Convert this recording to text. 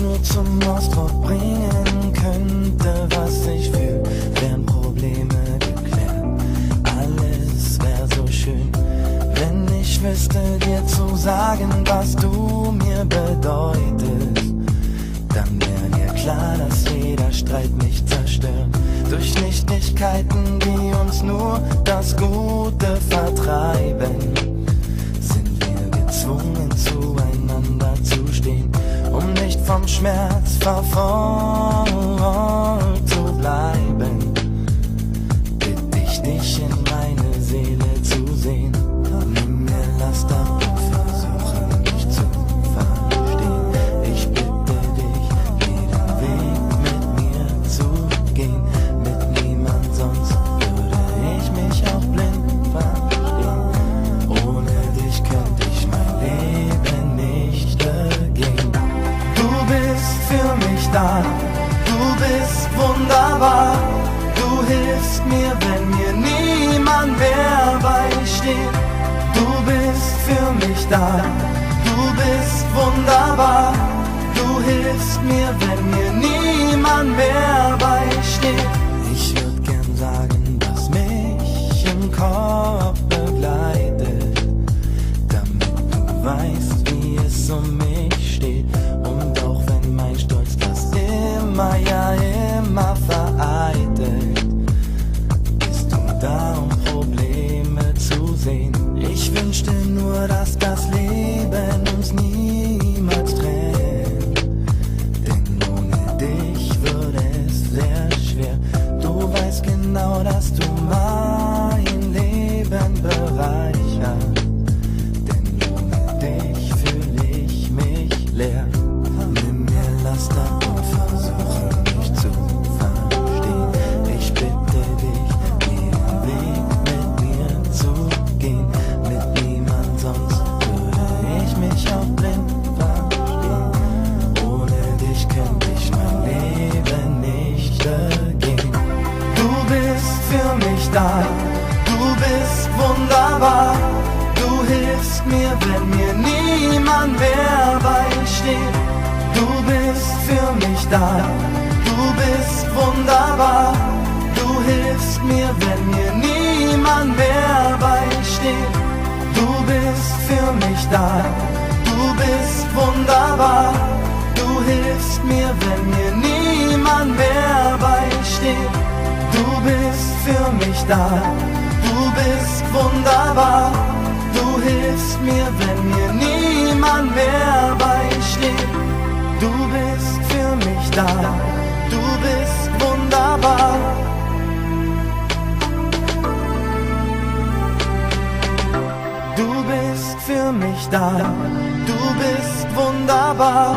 Nur zum Ausdruck bringen könnte, was ich fühl, wären Probleme geklärt. Alles wär so schön, wenn ich wüsste, dir zu sagen, was du mir bedeutest. Dann wär dir klar, dass jeder Streit mich zerstört. Durch Nichtigkeiten, die uns nur das Gute vertreiben, sind wir gezwungen, zueinander zu stehen, um nicht vom Schmerz verfolgt zu bleiben. Bitte ich dich in meine Seele zu sehen, nimm mir Last ab und versuche mich zu verstehen. Ich bitte dich, jeden Weg mit mir zu gehen. Mit niemand sonst würde ich mich auch blind verstehen. Ohne dich könnte ich mein Leben nicht begehen. Du bist für mich da, du bist wunderbar. Du hilfst mir, wenn mir niemand mehr beisteht. Du bist für mich da, du bist wunderbar. Du hilfst mir, wenn mir niemand mehr beisteht. Ich würd gern sagen, was mich im Kopf begleitet, damit du weißt, wie es um mich steht. Und auch wenn mein Stolz das immer, ja immer vereitelt, bist du da, um Probleme zu sehen. Ich wünschte nur, dass das Leben uns niemals trennt, denn ohne dich würde es sehr schwer. Du weißt genau, dass du mein Leben bereicherst, denn ohne dich fühle ich mich leer. Nimm mir Last ab und versuche mich zu verstehen. Ich bitte dich, jeden Weg mit mir zu gehen. Mit niemand sonst würde ich mich auch blind verstehen. Ohne dich könnte ich mein Leben nicht begehen. Du bist für mich da, du bist wunderbar. Du hilfst mir, wenn mir niemand mehr beisteht. Du bist für mich da, du bist wunderbar. Du hilfst mir, wenn mir niemand mehr beisteht. Du bist für mich da, du bist wunderbar. Du hilfst mir, wenn mir niemand mehr beisteht. Du bist für mich da, du bist wunderbar. Du hilfst mir, wenn mir niemand mehr beisteht. Du bist für mich da, du bist wunderbar. Du bist für mich da, du bist wunderbar.